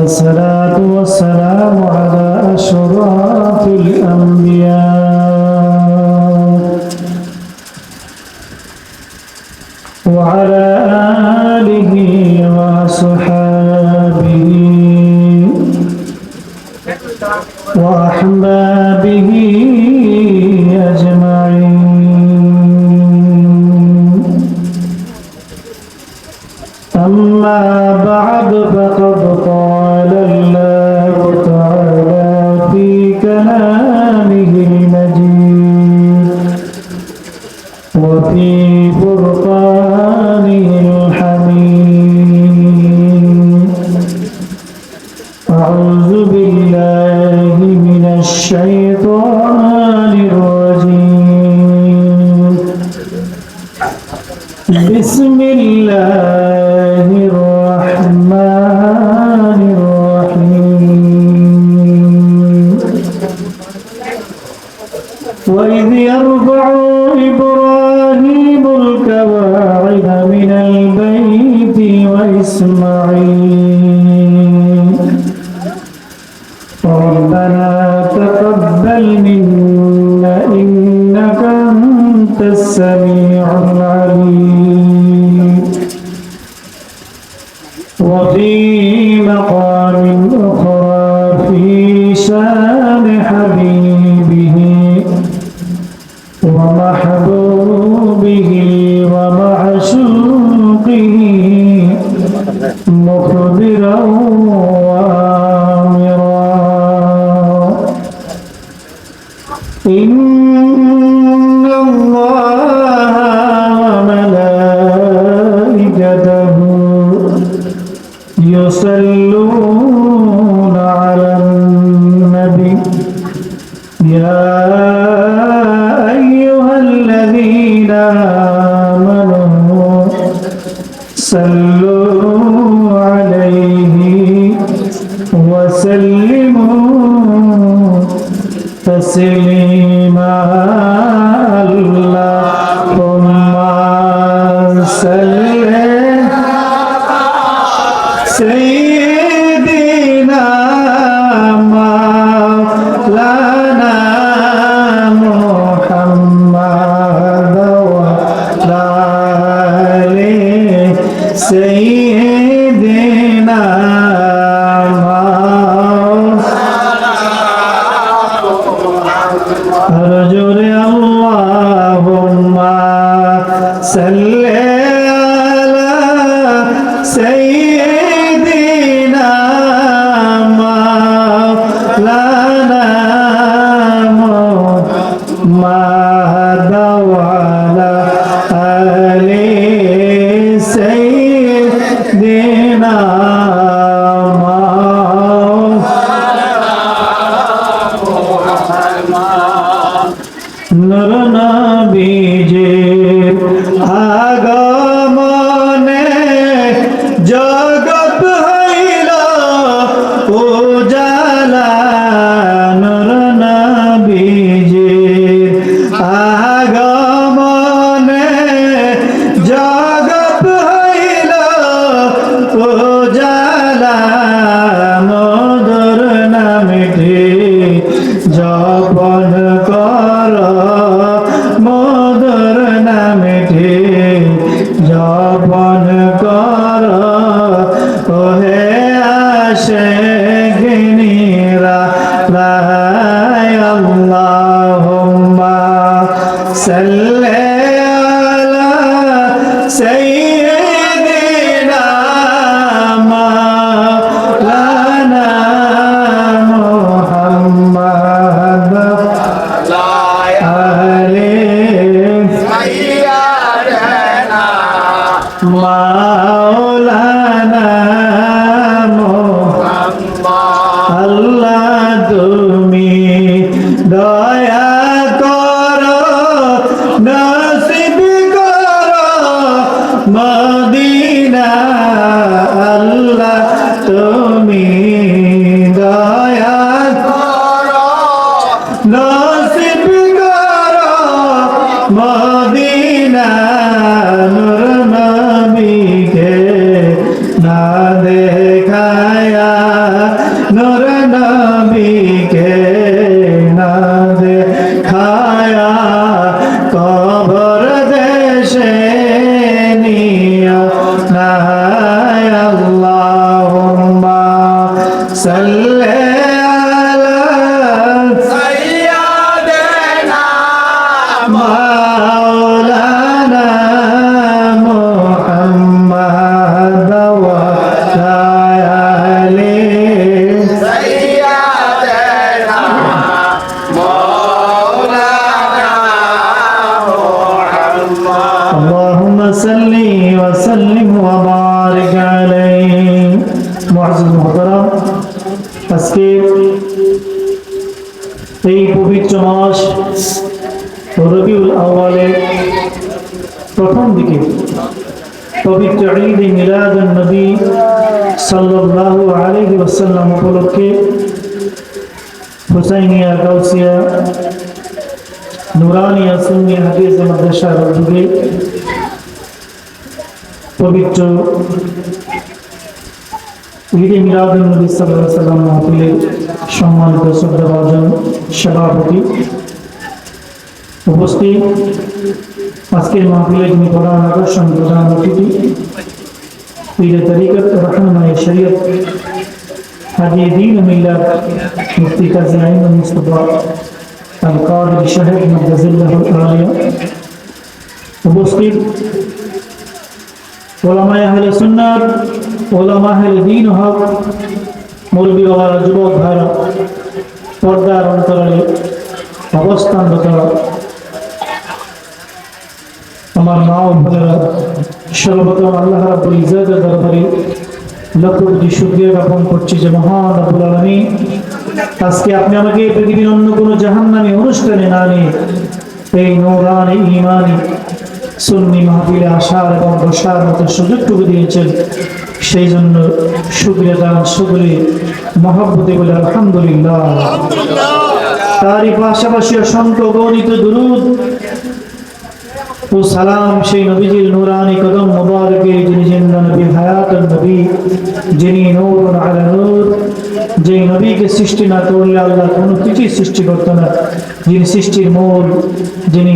الصلاة والسلام على أشرف الأنبياء وعلى آله وصحابه وأحبابه أجمعين. أما بعد فقد قال الله تعالى في كلامه المجيد وفي فرقانه الحميد. أعوذ بالله من الشيطان الرجيم. بسم الله الرحمن الرحيم. وإذ يرفع إبراهيم القواعد من البيت وإسماعيل ربنا تقبل منا إنك أنت السميع العليم. وفي مقام أخرى في شان حبيبه ومحبوبه ومعشوقه مخبرا وآمرا إن الله وملائكته يصلون على النبي يا أيها الذين آمنوا صلوا عليه وسلموا تسليما. اللهم صل سيدنا مولانا محمد وعلى آله سيدنا أرجو اللهم صل على سيدنا مولانا محمد وعلى آله سيدنا নূর নবীজির আগমনে জগৎ হইল উজালা। নূর নবীজির আগমনে জগৎ হইল উজালা। মধুর নামটি জপন কর, মধুর নামটি জপন কর। ওহে আশিকিনীরা লাই আল্লাহুম্মা সাল্লি আলা সাইয়্যিদিনা মাওলানা মুহাম্মদ মাওলানা আল্লাহ তুমি দয়া করো, নসিব করো মদিনা। আল্লাহ তুমি দয়া করো, নসিব করো মদিনা। নূর নবীকে না দেখায়া সাল্লি আলা سيدنا মাওলানা মুহাম্মদ ওয়া আলি سيدنا مولانا محمد اللهم صل وسلم وبارك عليه মুআজ্জিজ মুহতারাম আজকে এই পবিত্র মাস রবিউল আউয়ালের প্রথম দিকে পবিত্র ঈদ মিলাদুন নবী সাল্লাল্লাহু আলাইহি ওয়াসাল্লাম উপলক্ষে হুসাইনিয়া গাউসিয়া নুরানিয়া সুন্নি হাদিস মাদ্রাসার উদ্যোগে পবিত্র ঈদে মিলাদুন নবী সাল্লাল্লাহু আলাইহি ওয়াসাল্লাম মাহফিলের সম্মানিত শ্রদ্ধাভাজন সভাপতি উপস্থিত আজকের মাহফিলে যিনি প্রধান আকর্ষণ প্রধান অতিথি পীর তরিকত রহনুমায়ে শরীয়ত হাজি দ্বীন মিল্লাত মুফতি কাজী আইনুল মুস্তাফা আল কাদির সাহেব মাদ্দাজিল্লাহুল আলিয়া উপস্থিত ওলামায়ে আহলে সুন্নাত ওলামা আহলে দ্বীন হক মৌলবী বাবারা যুবক ভাইরা পর্দার অন্তরালে অবস্থানরত আমার মা ও বোনেরা সর্বপ্রথম আল্লাহ রাব্বুল ইজ্জতের দরবারে লক্ষ কোটি শুকরিয়া জ্ঞাপন করছি যে মহান রব্বুল আলামিন আজকে আপনি আমাকে পৃথিবীর অন্য কোনো জাহান্নামী অনুষ্ঠানে না নিয়ে এই নূরানি ঈমানি সুন্নি মাহফিলে আসার এবং বসার মতো সুযোগটুকু দিয়েছেন সেই জন্য শুকরিয়া দান সকলে মহব্বতে বলে আলহামদুলিল্লাহ। তারই পাশাপাশি অসংখ্য গণিত দুরূদ ও সালাম সেই নবীজির নূরানি কদম মুবারকে যিনি জিন্দা নবী হায়াতুন নবী যিনি নূরুন আলা নূর, যেই নবীকে সৃষ্টি না করলে আল্লাহ কোনো কিছুই সৃষ্টি করত না, যিনি সৃষ্টির মূল, যিনি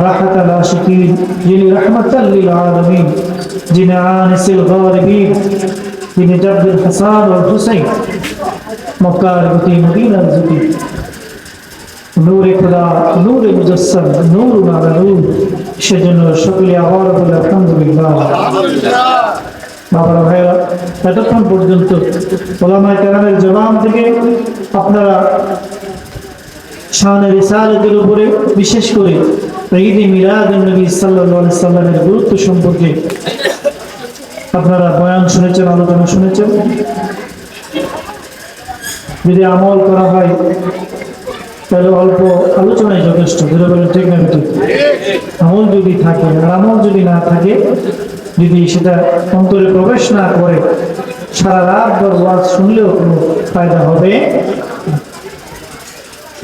রাহাতাল আশিকিন, যিনি রাহমাতাল লিল আলামিন, যিনি আনিসুল গারিবিন, যিনি জাদ্দুল হাসান ওয়াল হুসাইন, মক্কার গতি মদিনার জ্যোতি, নূরে খোদা, নূরে মুজাসসাম, নূরুন আলা নূর। সেজন্য সকলে আবার বলে আলহামদুলিল্লাহ। বাবারা ভাইরা, এতক্ষণ পর্যন্ত ওলামায়ে কেরামের জবান থেকে আপনারা শান রিসালাতের উপরে বিশেষ করে ঈদে মিলাদুন নবী সাল্লাল্লাহু আলাইহি সাল্লামের গুরুত্ব সম্পর্কে আপনারা বয়ান শুনেছেন, আলোচনা শুনেছেন। যদি আমল করা হয় তাহলে অল্প আলোচনায় যথেষ্ট, যেটা বলে ঠিক না ঠিক। আমল যদি থাকে আর আমল যদি না থাকে, যদি সেটা অন্তরে প্রবেশ না করে, সারা রাত ভর ওয়াজ শুনলেও কোনো ফায়দা হবে।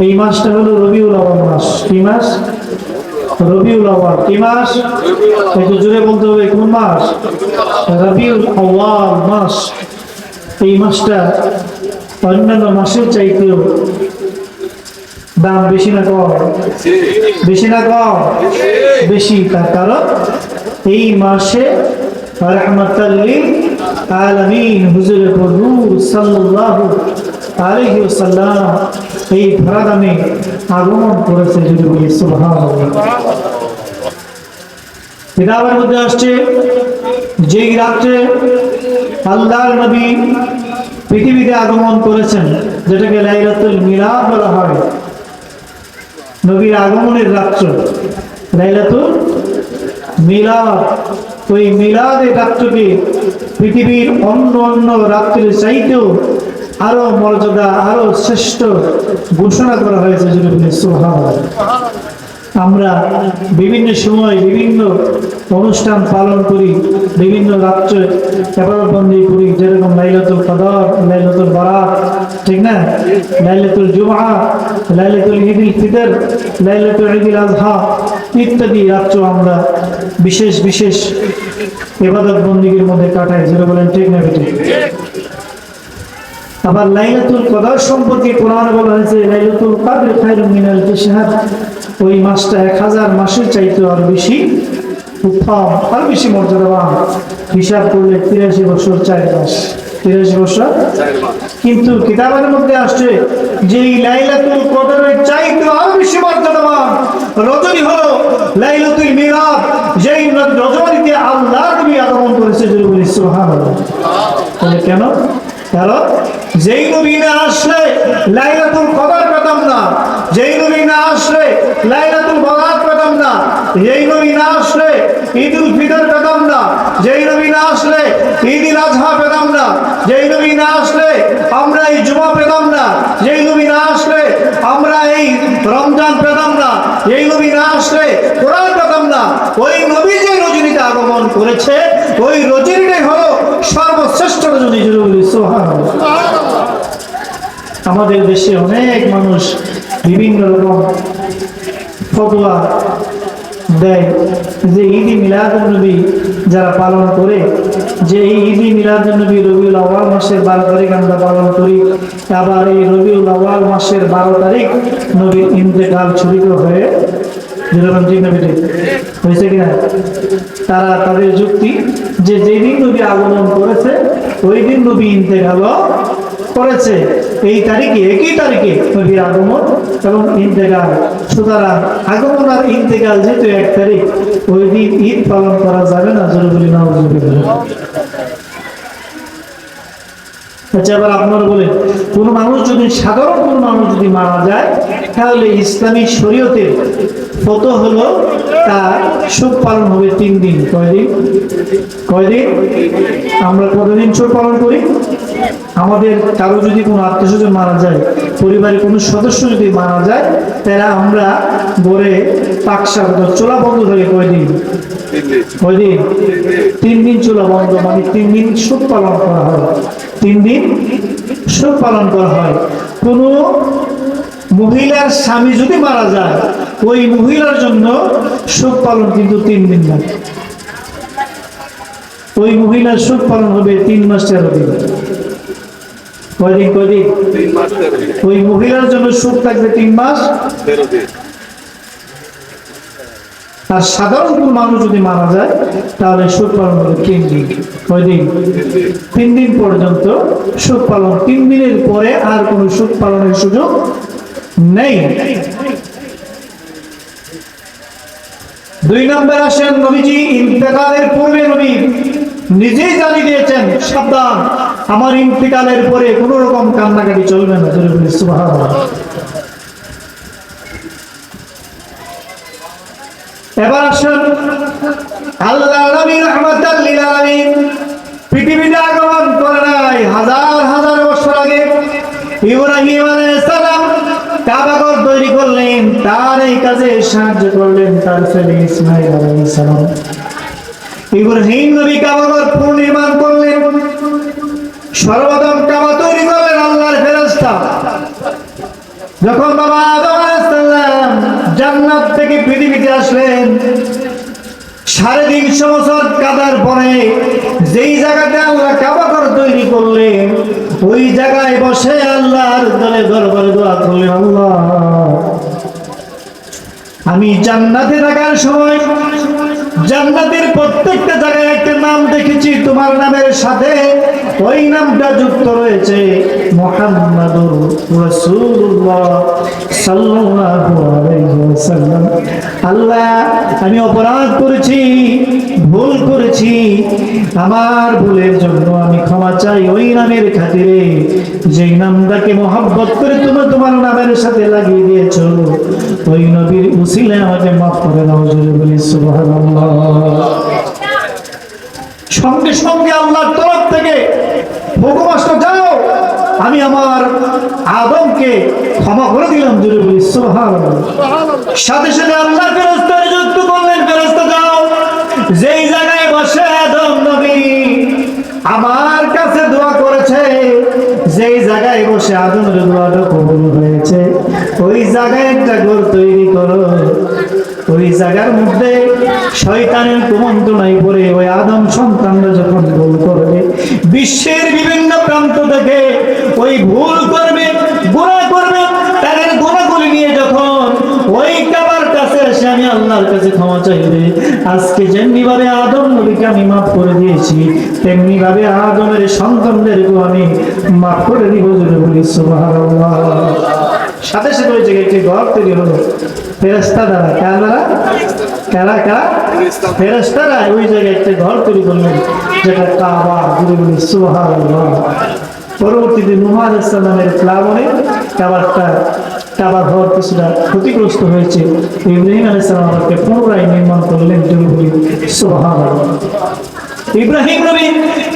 এই মাসটা হলো রবিউল আউয়াল মাস। কি মাস? রবিউল আউয়াল। কি মাস? একটু জোরে বলতে হবে, কোন মাস? রবিউল আউয়াল মাস। এই মাসটা অন্যান্য মাসের চাইতেও দাম বেশি না কম? বেশি না কম? বেশি। তার কারণ এই মাসে রাহমাতাল লিল আলামিন হুজুরে নূর সাল্লাল্লাহু আলাইহি ওয়াসাল্লাম এই ধরাধামে আগমন করেছে। যদি বলি সুবহানাল্লাহ। কিতাবের মধ্যে আসছে যেই রাত্রে আল্লাহর নবী পৃথিবীতে আগমন করেছেন, যেটাকে লাইলাতুল মিলাদ বলা হয়, নবীর আগমনের রাত্র লাইলাতুল মিলাদ। ওই মিলাদের রাত্রকে পৃথিবীর অন্য অন্য রাত্রের চাইতেও আরো মর্যাদা, আরো শ্রেষ্ঠ ঘোষণা করা হয়েছে। যদি বলি সুবহানাল্লাহ। আমরা বিভিন্ন সময় বিভিন্ন অনুষ্ঠান পালন করি, বিভিন্ন রাত্রে ইবাদতবন্দি করি, যেরকম লাইলাতুল কদর, লাইলাতুল বারাত, ঠিক না? লাইলাতুল জুমআ, লাইলাতুল ঈদুল ফিতর, লাইলাতুল ঈদুল আযহা ইত্যাদি রাত্র আমরা বিশেষ বিশেষ ইবাদতবন্দির মধ্যে কাটাই। যেটা বলেন ঠিক না ঠিক? আবার লাইলাতুল কদর সম্পর্কে কোরআনে বলা হয়েছে লাইলাতুল কদর খায়রুম মিন আলফি শাহর। ওই মাসটা 1000 মাসের চাইতে আর বেশি উত্তম, আর বেশি মর্যাদাবান। হিসাব করলে 83 বছর 4 মাস। 83 বছর। কিন্তু কিতাবের মধ্যে আসছে যে এই লাইলাতুল কদরের চাইতে আরো বেশি মর্যাদাবান রজনী হলো লাইলাতুল মিরাজ, যেই রজনীতে আল্লাহ নবী আগমন করেছে। সুবহানাল্লাহ। তাহলে কেন? কারণ যেই নবী না আসলে লাইলাতুল কদর পেতাম না, যেই নবী না আসলে লাইলাতুল বরাত পেতাম না, যেই নবী না আসলে ঈদুল ফিতর পেতাম না, যেই নবী না আসলে ঈদুল আজহা পেতাম না, যেই নবী না আসলে আমরা এই জুমা পেতাম না, যেই নবী না আসলে আমরা এই রমজান পেতাম না, যেই নবী না আসলে কোরআন পেতাম না। ওই নবী যে রজনীতে আগমন করেছে, ওই রজনীটাই হলো সর্বশ্রেষ্ঠ রজনী। আমাদের দেশে অনেক মানুষ বিভিন্ন রকম ফতোয়া দেয় যে ঈদ মিলাদুন নবী যারা পালন করে, যে এই ঈদ মিলাদুন নবী রবিউল আউয়াল মাসের 12 তারিখ আমরা পালন করি, আবার এই রবিউল আউয়াল মাসের 12 তারিখ নবীর ইন্তেকাল ছুটিত হয়ে হয়েছে কিনা। তারা তাদের যুক্তি যে যেদিন নবী আগমন করেছে ওই দিন নবী ইন্তেকাল করেছে, এই তারিখে একই তারিখে নবীর আগমন এবং ইন্তেকাল। সুতরাং আগমন আর ইন্তেকাল যেহেতু এক তারিখ, ওই দিন ঈদ পালন করা যাবে না। জরুরি না। আচ্ছা, এবার আপনারা বলেন, কোন মানুষ যদি সাধারণ কোন মানুষ যদি মারা যায়, তাহলে ইসলামী শরীয়তের ফতো হলো তার শোক পালন হবে 3 দিন। কয়দিন? আমরা কতদিন শোক পালন করি? আমাদের কারো যদি কোনো আত্মীয়স্বজন মারা যায়, পরিবারের কোনো সদস্য যদি মারা যায়, তাহলে আমরা ঘরে পাকশা চুলা বন্ধ থাকে কয়দিন? 3 দিন চুলা বন্ধ, মানে 3 দিন শোক পালন করা হয়। 3 দিন শোক পালন করা হয়। কোন মহিলার স্বামী যদি মারা যায়, ওই মহিলার জন্য শোক পালন কিন্তু 3 দিন না, ওই মহিলার শোক পালন হবে 3 মাস 13 দিন। কয়দিন? ওই মহিলার জন্য শোক থাকবে 3 মাস 13 দিন। আর সাধারণ কোন মানুষ যদি মারা যায়, তাহলে শোক পালন হবে 3 দিন। কয়দিন? 3 দিন পর্যন্ত শোক পালন। 3 দিনের পরে আর কোন শোক পালনের সুযোগ নেই। 2 নম্বর আসেন, নবীজি ইন্তেকালের পূর্বে নবী নিজেই জানিয়ে দিয়েছেন, সাবধান, আমার ইন্তেকালের পরে কোন রকম কান্নাকাটি চলবে না। সুবহানাল্লাহ। এবার আসেন, আল্লাহ নবী রাহমাতাল লিল আলামিন পৃথিবীতে আগমন করে নাই হাজার হাজার বছর আগে। ইব্রাহিম আলাইহিস সালাম কাবাঘর তৈরি করলেন, তার এই কাজে সাহায্য করলেন তার ছেলে ইসমাঈল আলাইহিস সালাম। ইব্রাহিম নবী কাবাঘর পুনর্নির্মাণ করলেন, সর্বপ্রথম কাবা তৈরি করলেন আল্লাহর ফেরেশতা। যখন বাবা আদম আলাইহিস সালাম জান্নাত থেকে পৃথিবীতে আসলেন, 350 বছর কাদার পরে যেই জায়গাতে আল্লাহ কাবাঘর তৈরি করলেন, ওই জায়গায় বসে আল্লাহর দরবারে দোয়া করলেন, আল্লাহ, আমি জান্নাতে থাকার সময় জান্নাতের প্রত্যেকটা জায়গায় একটা নাম দেখেছি, তোমার নামের সাথে ওই নামটা যুক্ত রয়েছে, মুহাম্মাদুর রাসূলুল্লাহ সাল্লাল্লাহু আলাইহি ওয়াসাল্লাম। আল্লাহ, আমি অপরাধ করেছি, ভুল করেছি, আমার ভুলের জন্য আমি ক্ষমা চাই ওই নামের খাতিরে, যেই নামটাকে মহব্বত করে তুমি তোমার নামের সাথে লাগিয়ে দিয়েছো, ওই নবীর উসিলায় আমাকে মাফ করে দাও। বলি সুবহানাল্লাহ। সঙ্গে সঙ্গে আল্লাহর তরফ থেকে হুকুম আসলো, যাও, আমি আমার আদমকে ক্ষমা করে দিলাম। জোরে বলি সুবহানাল্লাহ। সাথে সাথে আল্লাহ ফেরেশতা নিযুক্ত করলেন, ফেরেশতা যাও, যেই জায়গায় বসে আদম নবী আমার কাছে দোয়া করেছে, যেই জায়গায় বসে আদমের দোয়াটা কবুল হয়েছে, ওই জায়গায় একটা ঘর তৈরি করো। ওই জায়গার মধ্যে শয়তানের কুমন্ত্রণায় পড়ে ওই আদম সন্তানরা যখন ভুল করবে, বিশ্বের বিভিন্ন প্রান্ত থেকে ওই ভুল করবে, গুনাহ করবে, তাদের গুনাহগুলি নিয়ে যখন ওই কাবার কাছে এসে আমি আল্লাহর কাছে ক্ষমা চাইবে, আজকে যেমনিভাবে আদম নবীকে আমি মাফ করে দিয়েছি, তেমনি ভাবে আদমের সন্তানদেরকেও আমি মাফ করে দিব জোরে বলি সুবহানাল্লাহ। সাথে সাথে ওই জায়গায় একটি ঘর তৈরি হলো ফেরেশতা দ্বারা, কার দ্বারা? কারা? ফেরেশতারা ওই জায়গায় একটি ঘর তৈরি করলেন যেটা কাবা, জোরে বলি সুবহানাল্লাহ। পরবর্তীতে নূহ আলাইহিস সালামের প্লাবনে কাবার ঘর কিছুটা ক্ষতিগ্রস্ত হয়েছে। ইব্রাহিম আলাইহিস সালাম আবার পুনরায় নির্মাণ করলেন, জোরে বলি সুবহানাল্লাহ। ইব্রাহিম নবী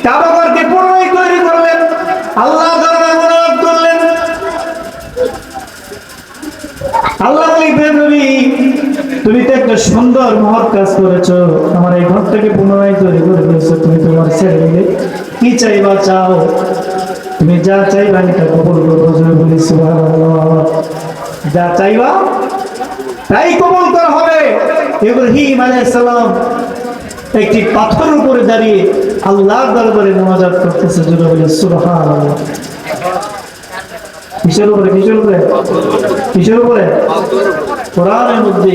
কাবা ঘরকে পুনরায় তৈরি করলেন, আল্লাহ দরবারে মোনাজাত করলেন। আল্লাহ বলে, ইব্রাহিম নবী তুমি তো একটা সুন্দর মহৎ কাজ করেছো, আমার এই ঘরটাকে পুনরায় তৈরি করে দিয়েছো, তুমি তোমার ছেলেকে কি চাইবা চাও, তুমি যা চাইবা আমি তা কবুল করবো, জোরে বলি সুবহানাল্লাহ। যা চাইবা তাই কবুল করা হবে। ইব্রাহিম আলাইহিস সালাম একটি পাথরের উপরে দাঁড়িয়ে আল্লাহর দরবারে মোনাজাত করতেছে, জোরে বলি সুবহানাল্লাহ। কিসের উপরে? কোরআনের মধ্যে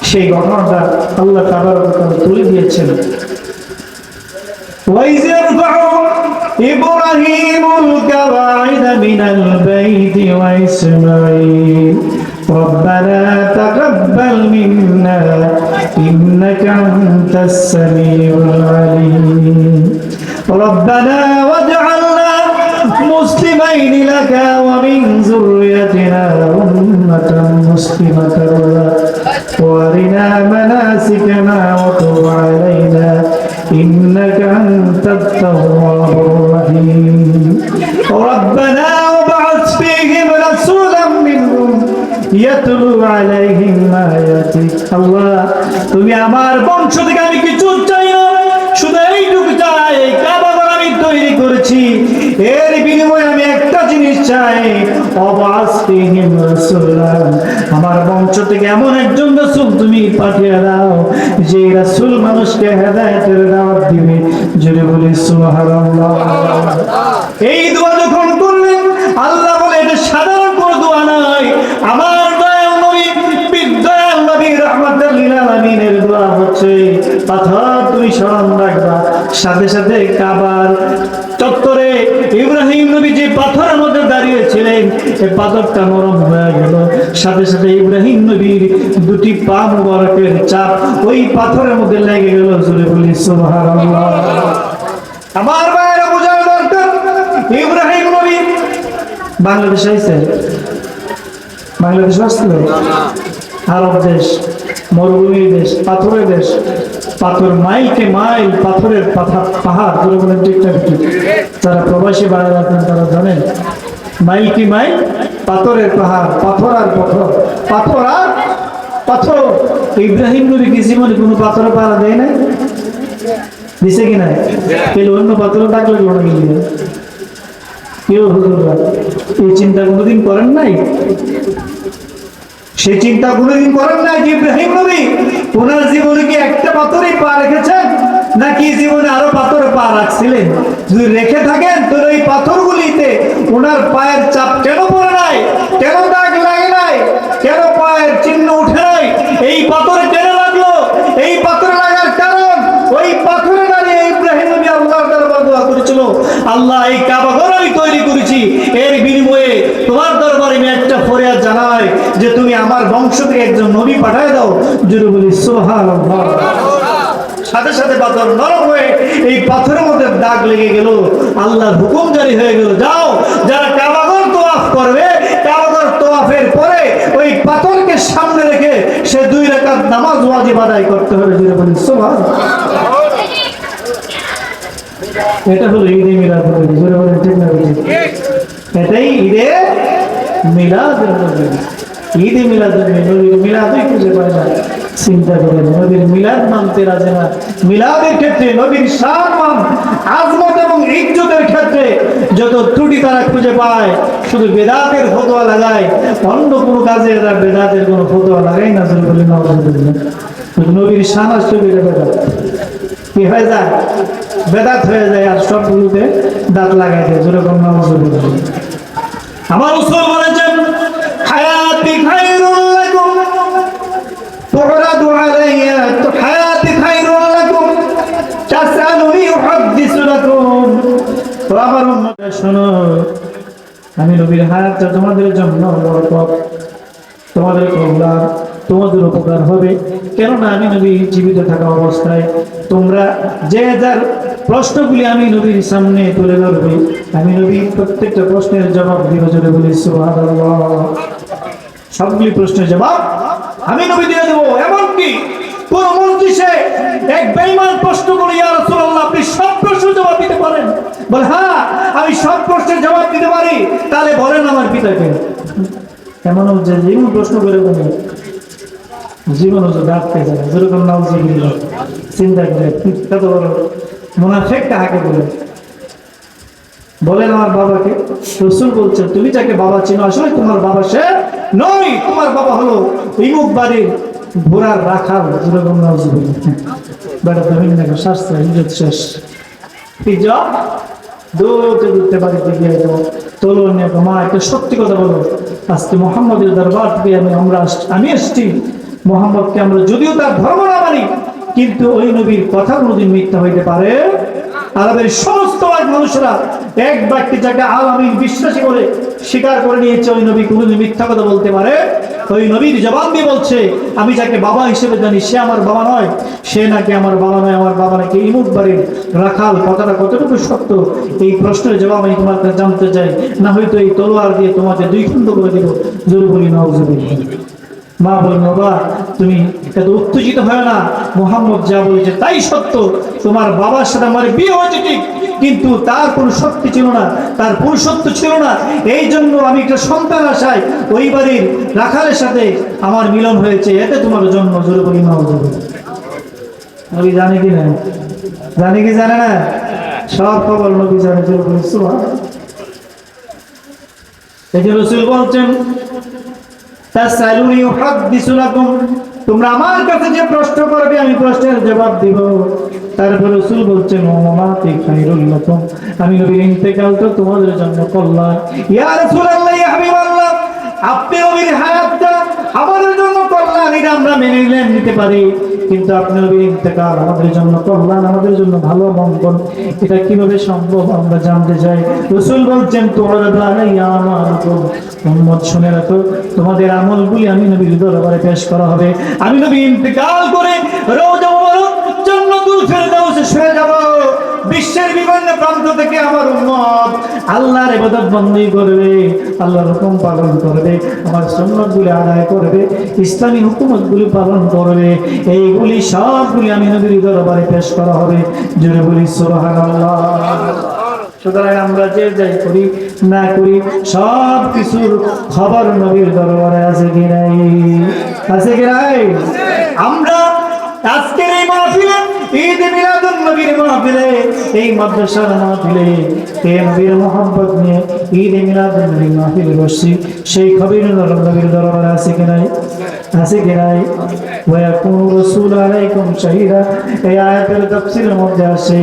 সেই ঘটনাটা আল্লাহ তাবারক ওয়া তাআলা তুলে দিয়েছেন। وَإِذْ يَرْفَعُ إِبْرَاهِيمُ الْقَوَاعِدَ مِنَ الْبَيْتِ وَإِسْمَاعِيلُ رَبَّنَا تَقَبَّلْ مِنَّا إِنَّكَ أَنْتَ السَّمِيعُ الْعَلِيمُ رَبَّنَا وَاجْعَلْنَا مُسْلِمَيْنِ لَكَ وَمِنْ ذُرِّيَّتِنَا أُمَّةً مُسْلِمَةً لَكَ وَأَرِنَا مَنَاسِكَنَا وَتُبْ عَلَيْنَا إنك أنت التواب الرحيم ربنا وابعث فيهم رسولا منهم يتلو عليهم آياتك আল্লাহ তুমি আমার বংশ থেকে আমি কিছু চাই না, শুধু এইটুকু চাই, এই কাবা ঘর আমি তৈরি করেছি, এর বিনিময়ে আমি একটা জিনিস চাই, ওয়াবাস ফীহিম রাসূলান আমার বংশ থেকে এমন একজন রাসূল তুমি পাঠিয়ে দাও যে রাসূল মানুষকে হেদায়েতের দাওয়াত দিবে, জোরে বলি সুবহানাল্লাহ। এই দোয়া যখন করলেন আল্লাহ বলে এটা সাধারণ কোনো দোয়া নয়, আমার দয়াল নবী বিদয়াল নবী রাহমাতুল লিল আলামিনের দোয়া হচ্ছে পাথর তুমি স্মরণ রাখবা। সাথে সাথে কাবার চত্বরে ইব্রাহিম নবী যে পাথরের মধ্যে দাঁড়িয়েছিলেন এই পাথরটা নরম হয়ে গেল, সাথে সাথে ইব্রাহিম নবীর দুটি পা মুবারকের চাপ ওই পাথরের মধ্যে লেগে গেল, জোরে বলি সুবহানাল্লাহ। আমার ভাইরা বোঝার দরকার, ইব্রাহিম নবী বাংলাদেশে আইছে, বাংলাদেশ আসছিল আরব দেশ, মরুভূমির দেশ, পাথরের দেশ, পাথর মাইলকে মাইল পাথরের পাহাড়, জোরে বলেন ঠিক না? যারা প্রবাসী বাইরে আছেন তারা জানেন মাইল কি মাইল পাথরের পাহাড়, পাথর আর পাথর, পাথর আর পাথর। ইব্রাহিম নবী কি জীবনে কোনো পাথরের পাহাড় দেয় নাই? দিছে কি নাই? তাহলে অন্য পাথরের ডাক লাগলো না কিন্তু কেউ হুজুররা এই চিন্তা কোনোদিন করেন নাই? সেই চিন্তা কোনোদিন করেন নাই যে ইব্রাহিম নবী ওনার জীবনে কি একটা পাথরই পা রেখেছেন নাকি জীবনে আরো পাথরে পা রাখছিলেন? যদি রেখে থাকেন তো এই পাথরগুলিতে ওনার পায়ের চাপ কেন পড়ে নাই, কেন দাগ লাগে নাই, কেন পায়ের চিহ্ন উঠে নাই? এই পাথরে কেন লাগলো? এই পাথরে লাগার কারণ ওই পাথরে দাঁড়িয়ে ইব্রাহিম নবী আল্লাহর দরবারে দোয়া করেছিল, আল্লাহ এই কাবা ঘর আমি তৈরি করেছি, এর বিনিময়ে তোমার দরবারে আমি একটা ফরিয়াদ জানাই যে তুমি আমার বংশ থেকে একজন নবী পাঠায় দাও, জোরে বলি সুবহানাল্লাহ। সাথে সাথে পাথর নরম হয়ে এই পাথরের মধ্যে দাগ লেগে গেল, আল্লাহর হুকুম জারি হয়ে গেল, যাও যারা কাবা ঘর তওয়াফ করবে কাবা ঘর তওয়াফের পরে ওই পাথরকে সামনে রেখে সে 2 রাকাত নামাজ ওয়াজিব আদায় করতে হবে, জোরে বলি সুবহানাল্লাহ। এটা হলো ঈদে মিলাদ নবী, জোরে বলেন ঠিক না? এটাই ঈদে মিলাদ নবী। ঈদে মিলাদ নবী, নবীর মিলাদই খুঁজে পায় না। চিন্তা করেন, নবীর মিলাদ মানতে রাজি না। মিলাদের ক্ষেত্রে নবীর সম্মান, আজমত এবং ইজ্জতের ক্ষেত্রে যত ত্রুটি তারা খুঁজে পায় শুধু বেদাতের ফতোয়া লাগায়, অন্য কোনো কাজে এরা বেদাতের কোনো ফতোয়া লাগায় না, জোরে বলেন নাউজুবিল্লাহ। নবীর শান আসলে বেদাত কি হয়ে যায়? বেদাত হয়ে যায়, আর সবগুলোতে দাঁত লাগাই দেয়, জোরে বলেন নাউজুবিল্লাহ। আমার রাসূল বলেছেন হায়াতি খায়রুল লাকুম তুরাদু আলাইয়া, হায়াতি খায়রুল লাকুম তাসআলুনি উহাদ্দিসু তো আমার উম্মতরা শোনো, আমি নবীর হায়াতটা তোমাদের জন্য বরকত, তোমাদের কল্যাণ, তোমাদের উপকার হবে। কেননা আমি নবী জীবিত থাকা অবস্থায় তোমরা যে যার প্রশ্নগুলি আমি নবীর সামনে তুলে ধরবে, আমি নবী প্রত্যেকটা প্রশ্নের জবাব দিব। জোরে বলি সুবহানাল্লাহ। সবগুলি প্রশ্নের জবাব আমি নবী দিয়ে দেবো। এমনকি কোন মজলিসে এক বেঈমান প্রশ্ন করে, ইয়া রাসূলুল্লাহ আপনি সব প্রশ্নের জবাব দিতে পারেন? বলে হ্যাঁ আমি সব প্রশ্নের জবাব দিতে পারি। তাহলে বলেন আমার পিতাকে। এমনও যে জীবন প্রশ্ন করে বলে জীবনও যে ডাকতে যায়, যেরকম নাউজুবিল্লাহ, চিন্তা করে কত বড় মুনাফিক কাহাকে বলে। বলেন আমার বাবাকে। রাসূল বলছেন তুমি যাকে বাবা চিনো, আসলে তোমার বাবা সে নয়, তোমার বাবা হলো ইমুক বাড়ির ঘোড়ার রাখাল। যেরকম নাউজুবিল্লাহ, বেটা তুমি না শাস্ত্র ইজ্জত শেষ। ইজ্জত দৌড়তে দৌড়তে বাড়িতে গিয়ে তোলো নিয়ে মা একটা সত্যি কথা বলো, আজকে মোহাম্মদের দরবার থেকে আমি এসছি। মোহাম্মদকে আমরা যদিও তার ধর্ম না মানি, কিন্তু ওই নবীর কথা কোনোদিন মিথ্যা হইতে পারে? আরবের সমস্ত মানুষরা এক ব্যক্তি যাকে আল-আমিন বিশ্বাসী বলে স্বীকার করে নিয়েছে, ওই নবী কোনোদিন মিথ্যা কথা বলতে পারে? ওই নবীর জবাব দিয়ে বলছে আমি যাকে বাবা হিসেবে জানি সে আমার বাবা নয়, সে নাকি আমার বাবা নয়, আমার বাবা নাকি ইমুক বাড়ির রাখাল। কথাটা কতটুকু সত্য এই প্রশ্নের জবাব আমি তোমার কাছে জানতে চাই, না হয়তো এই তলোয়ার দিয়ে তোমাকে দুই খণ্ড করে দিব। জোরে বলি নাউজুবিল্লাহ। মা বলেন বাবা তুমি এত উত্তেজিত হয় না, মোহাম্মদ যা বলেছে তাই সত্য। তোমার বাবার সাথে আমার বিয়ে হয়েছে ঠিক, কিন্তু তার কোনো শক্তি ছিল না, তার পুরুষত্ব ছিল না। এই জন্য আমি একটা সন্তান আশায় ওই বাড়ির রাখালের সাথে আমার মিলন হয়েছে, এতে তোমার জন্ম। জোরে বলি নাউজুবিল্লাহ। নবী জানে কি না? জানে কি জানে না? সব খবর নবী জানে। জোরে বলি সুবহানাল্লাহ। এই যে রাসূল বলছেন তাসআলুনি উহাদ্দিসু লাকুম, তোমরা আমার কাছে যে প্রশ্ন করবে আমি প্রশ্নের জবাব দিব। তারপর রাসূল বলছেন ওয়া মামাতি খায়রুল লাকুম, আমি নবীর ইন্তেকাল তো তোমাদের জন্য কল্যাণ। ইয়া রাসূলুল্লাহ, ইয়া হাবিবাল্লাহ, আপনি নবীর হায়াতটা আমাদের জন্য কল্যাণ, এটা আমরা মেনে নিতে পারি, কিন্তু আপনি নবীর ইন্তেকাল আমাদের জন্য কল্যাণ, আমাদের জন্য ভালো মঙ্গল। এটা কিভাবে সম্ভব আমরা জানতে চাই। রাসূল বলছেন তুরাদু আলাইয়া আমালুকুম, উম্মত শুনে রাখো তোমাদের আমলগুলি আমি নবীর দরবারে পেশ করা হবে। আমি নবী ইন্তেকাল করে রওজা মুবারক জান্নাতুল ফেরদাউসে শুয়ে যাব। বিশ্বের বিভিন্ন প্রান্ত থেকে আমার উম্মত আল্লাহর ইবাদত বন্দী করবে, আল্লাহর হুকুম পালন করবে, আমার সুন্নাতগুলি আদায় করবে, ইসলামী হুকুমতগুলি পালন করবে। এইগুলি সবগুলি আমি নবীর দরবারে পেশ করা হবে। জোরে বলি সুবহানাল্লাহ। সুতরাং আমরা যে যাই করি না করি সব কিছুর খবর নবীর দরবারে আছে কি নাই? আছে কি নাই? আমরা আজকের এই মাহফিলে, ঈদ মিলাদুন নবীর মাহফিলে, এই মাদ্রাসার মাহফিলে এই নবীর মুহাব্বত নিয়ে ঈদ মিলাদুন নবীর মাহফিলে বসছি, সেই খবর নবীর দরবারে আছে কি নাই? আছে কি নাই? ওয়া ইয়াকুনু রাসূলু আলাইকুম শাহীদা, এই আয়াতের তাফসীরের মধ্যে আছে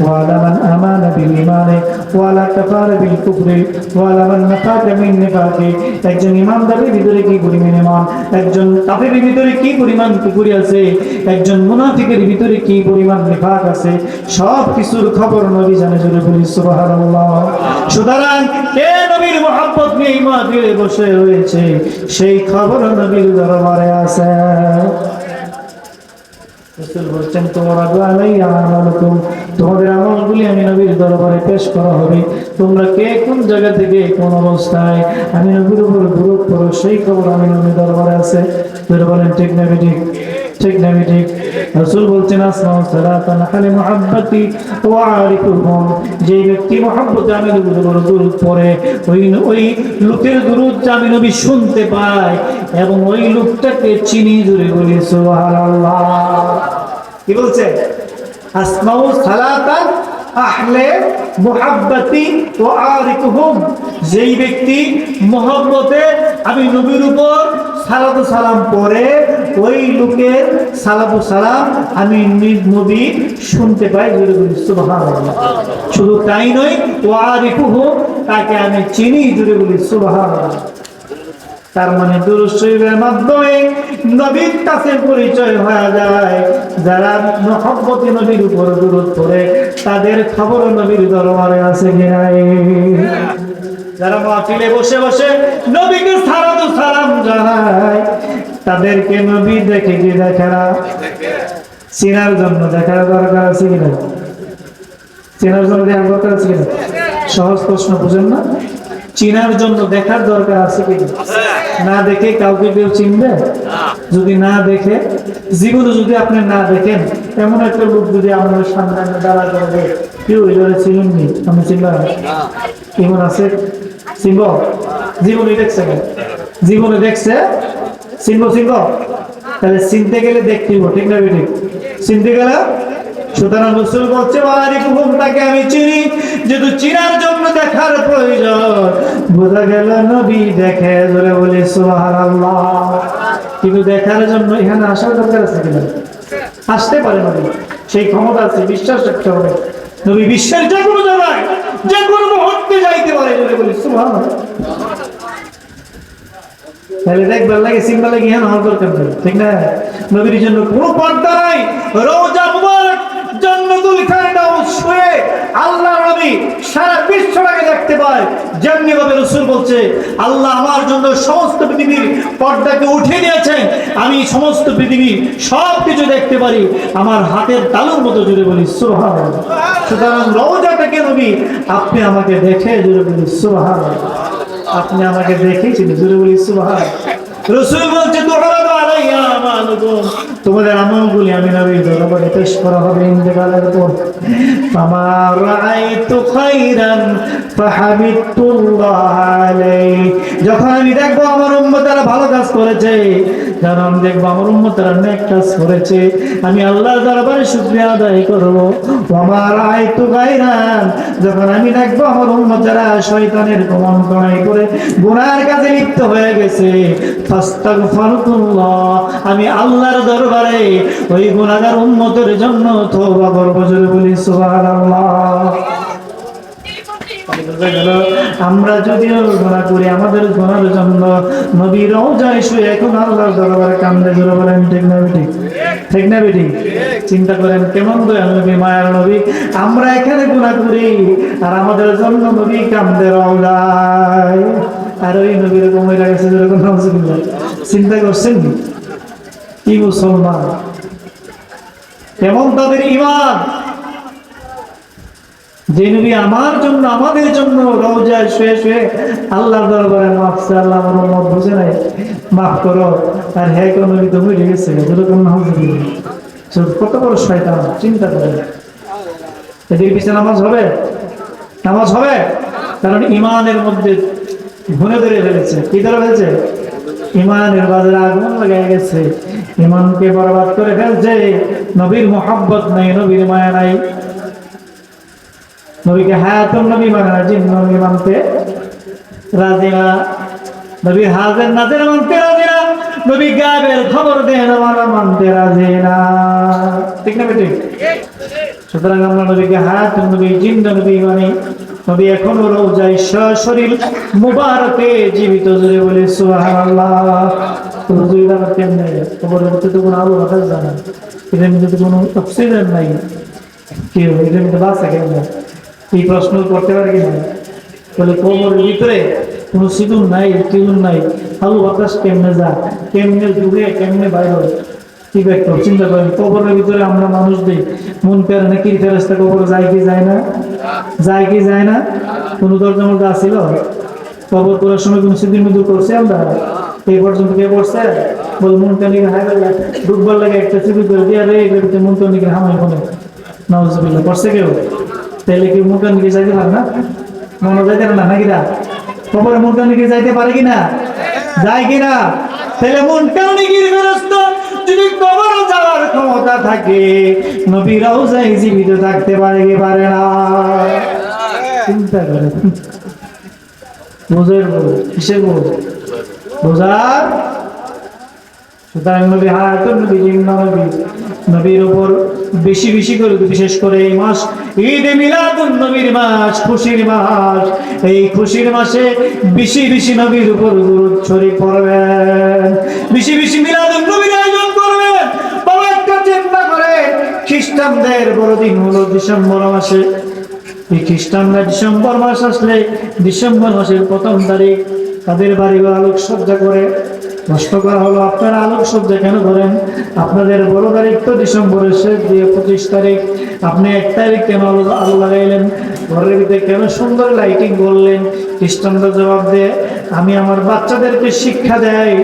ওয়া আলা মান আমানা বিল ঈমানি ওয়া আলা কাফারা বিল কুফরি ওয়া আলা মান নাফাকা মিন নিফাকি। একজন ঈমানদারের ভিতরে কি পরিমাণ ঈমান, একজন কাফেরের ভিতরে কি পরিমাণ কুফরি আছে, একজন মুনাফিকের ভিতরে কি পরিমাণ নিফাক আছে, সব কিছুর খবর নবী জানে। জোরে বলি সুবহানাল্লাহ। সুতরাং কে নবীর মুহাব্বত নিয়ে এই মাহফিলে বসে রয়েছে সেই খবর নবীর দরবারে আছে। রাসূল বলেন তুরাদু আলাইয়া আমালুকুম, তোমাদের আমলগুলি আমি নবীর দরবারে পেশ করা হবে। তোমরা কে কোন জায়গা থেকে কোন অবস্থায় আমি নবীর উপর দুরূদ পড়ো সেই খবর আমি নবীর দরবারে আছে। তোরা বলেন ঠিক না বেঠিক? ঠিক না বেঠিক? রাসূল বলছেন আসমাউ সালাতান আলা মুহাব্বতি ওয়া আরিফুহুম, যে ব্যক্তি মুহাব্বতে আমি নবীর উপর দুরূদ পড়ে ওই লোকের দুরূদ আমি নবী শুনতে পাই এবং ওই লোকটাকে চিনি। জোরে বলি সুবহানাল্লাহ। কি বলছে? আসমাউ সালাতান আহলে মুহাব্বতি ওয়া আরিফুহুম, যেই ব্যক্তি মুহাব্বতে আমি নবীর উপর সালাতু সালাম পড়ে ওই লোকের সালাতু সালাম আমি নবী শুনতে পাই। জোরে বলি সুবহানাল্লাহ। শুধু তাই নয়, ওয়া আরিফুহুম, তাকে আমি চিনি। জোরে বলি সুবহানাল্লাহ। তার মানে দুরূদ শরীফের মাধ্যমে নবীর কাছে পরিচয় হয়ে যায়। যারা মুহাব্বতে নবীর উপর দুরূদ পড়ে তাদের খবর নবীর দরবারে আছে কি নাই? যারা মাহফিলে বসে বসে নবীকে সালাম জানায়, তাদেরকে নবী দেখে কি দেখে না? চেনার জন্য দেখার দরকার আছে কিনা? চেনার জন্য দেখার দরকার আছে কিনা? সহজ প্রশ্ন, বুঝেন না? চেনার জন্য দেখার দরকার আছে কিনা? না দেখে কাউকে কেউ চিনবে? যদি না দেখে, জীবনে যদি আপনি না দেখেন, এমন একটা লোক যদি আমাদের সামনে দাঁড়া করবে, কেউ এবারে চিনুননি, আমি চিনলাম কেমন আছে? চিনব? জীবনে দেখছে না, জীবনে দেখছে, চিনব? তাহলে চিনতে গেলে দেখতে হইব, ঠিক না বেঠিক? চিনতে গেলে, সুতরাং রাসূল বলছে ওয়ারিফুহুম, তাকে আমি চিনি, যেহেতু চিনার জন্য দেখার প্রয়োজন। বোঝা গেল নবী দেখে, জোরে বলি সুবহানাল্লাহ। কিন্তু দেখার জন্য এখানে আসার দরকার আছে কিনা? আসতে পারে নবী, সেই ক্ষমতা আছে, বিশ্বাস রাখতে হবে। নবী বিশ্বের যে কোনো জায়গায়, যে কোনো মুহূর্তে যাইতে পারে, জোরে বলি সুবহানাল্লাহ। তাহলে দেখবার লাগে, চিনবার লাগে, হ্যাঁ হওয়ার দরকার নেই, ঠিক না? নবীর জন্য কোনো পর্দা নাই, রওজা মুবারক জান্নাতুল ফেরদাউস শুয়ে আল্লাহ নবী সারা বিশ্বটাকে দেখতে পায়। যেমনি ভাবে রাসূল বলছে, আল্লাহ আমার জন্য সমস্ত পৃথিবীর পর্দাকে উঠিয়ে দিয়েছেন, আমি সমস্ত পৃথিবীর সবকিছু দেখতে পারি আমার হাতের তালুর মতো, জুড়ে বলি সুবহানাল্লাহ। সুতরাং রওজাটাকে নবী আপনি আমাকে দেখে, জুড়ে বলি সুবহানাল্লাহ। আপনি আমাকে দেখেছেন, জুড়ে বলি সুবহানাল্লাহ। রাসূল বলছে তুহরাদু আলাইয়া আমালুকুম, তোমাদের আমলগুলি আমি নবীর দরবারে পেশ করা হবে ইন্তেকালের পর। ফামা রাআইতু খাইরান ফাহামিদতুল্লাহ আলাইহি, যখন আমি দেখবো আমার উম্মতেরা ভালো কাজ করেছে, যখন আমি দেখবো আমার উম্মতেরা নেক কাজ করেছে, আমি আল্লাহর দরবারে শুকরিয়া আদায় করব। ওয়া রাআইতু গায়রান, যখন আমি দেখবো আমার উম্মতেরা শয়তানের কুমন্ত্রণায় পড়ে গুনাহের কাজে লিপ্ত হয়ে গেছে, ফাস্তাগফিরুল্লাহ, আমি আল্লাহর দরবারে ওই গুনাহগার উম্মতের জন্য তওবা করব, জোরে বলি সুবহানাল্লাহ। আমরা যদিও গুনাহ করি, আমাদের গুনাহের জন্য নবী রওজায় শুয়ে এখন আল্লাহর দরবারে কান্দে, জোরে বলেন ঠিক না বেঠিক? ঠিক না বেঠিক? চিন্তা করেন কেমন দয়াল নবী, মায়ার নবী। আমরা এখানে গুনাহ করি আর আমাদের জন্য নবী কান্দে রওজায়, আর ওই নবীর কমে গেছে, যেরকম নাউজুবিল্লাহ। চিন্তা করছেন কি মুসলমান, কেমন তাদের ঈমান, যে নবী আমার জন্য, আমাদের জন্য রওজায় শুয়ে শুয়ে আল্লাহর দরবারে মাফ চায়, আল্লাহ আমার উম্মত বুঝে নাই, মাফ করো। আর হ্যাঁ কোন নবী তো মরে গেছে, যেরকম নাউজুবিল্লাহ। কত বড় শয়তান, চিন্তা করেন। এদের পিছনে নামাজ হবে? নামাজ হবে, কারণ ঈমানের মধ্যে ঘুরে ধরে ফেলেছে। কি ধরে ফেলছে? ঈমানের বাজারে আগুন লেগে গেছে, ঈমানকে বরবাদ করে ফেলছে। নবীর মুহাব্বত নাই, নবীর মায়া নাই, নবীকে হায়াতুন নবী মানে না, জিন নবী মানতে রাজি না, নবীর হাজির নাজির মানতে রাজি না, নবী গায়েবের খবর দেন আমরা মানতে রাজি না, ঠিক না বেঠিক? সুতরাং আমরা নবীকে হায়াতুন নবী, জিন্দা নবী মানি। নবী এখনো রওজায় শরীর মুবারকে জীবিত, জোরে বলে সুবহানাল্লাহ। রোজা আবার কেমনে? কবরের ভিতরে তো কোনো আলো বাতাস জানা, এদের মধ্যে তো কোনো অক্সিজেন নাই, কেউ এদের মধ্যে বাঁচা কেমনে? এই প্রশ্ন করতে পারে কিনা? বলে কবরের ভিতরে কোনো সিঁদুর নাই, টিউন নাই, আলো বাতাস কেমনে যায়, কেমনে ঢুকে কেমনে বাইরে হয়? কি ব্যাখ্যা? চিন্তা করেন, কবরের ভিতরে আমরা মানুষ দিই, মন পেরে নাকি ফেরেশতা কবরে যায় কি যায় না? যায় কি যায় না? কোন দরজা মধ্যে আসিল? কবর করার সময় কোন সিদ্ধির মধ্যে করছে আমরা? এই পর্যন্ত কে করছে? বল মনটা নিয়ে হাই লাগে, ডুববার লাগে একটা সিঁদুর করে দিয়ে, রে এটার ভিতরে মনটা নিয়ে হামাই ফোনে নাউজুবিল্লাহ করছে কেউ? তাহলে কি মনটা নিয়ে যাইতে পারে না? মনে যাইতে না নাকি? না কবরে মনটা নিয়ে যাইতে পারে কিনা? যায় কিনা? তাহলে মনটা নিয়ে ফেরেশতা যদি কবরে যাওয়ার ক্ষমতা থাকে, নবী রওজায় জীবিত থাকতে পারে কি পারে না? চিন্তা করেন, বোঝের বোঝ, কিসের বোঝ? বোঝার। সুতরাং নবী হায়াতুন নবী, জিন্দা নবী, নবীর উপর বেশি বেশি করে, বিশেষ করে এই মাস ঈদে মিলাদুন নবীর মাস, খুশির মাস, এই খুশির মাসে বেশি বেশি নবীর উপর দুরূদ শরীফ পড়বেন, বেশি বেশি মিলাদুন নবীর আয়োজন করবেন। বাবা একটা চিন্তা করে, খ্রিস্ট খ্রিস্টানদের বড়দিন হলো ডিসেম্বর মাসে। এই খ্রিস্টানরা ডিসেম্বর মাস আসলে ডিসেম্বর মাসের 1ম তারিখ তাদের বাড়িঘর আলোকসজ্জা করে। প্রশ্ন করা হলো, আপনারা আলোকসজ্জা কেন করেন? আপনাদের বড় তারিখ তো ডিসেম্বরের শেষ দিয়ে 25 তারিখ, আপনি 1 তারিখ কেন আলো লাগাইলেন? ঘরের ভিতরে কেন সুন্দর লাইটিং করলেন? খ্রিস্টানরা জবাব দেয়, আমি আমার বাচ্চাদেরকে শিক্ষা দেয়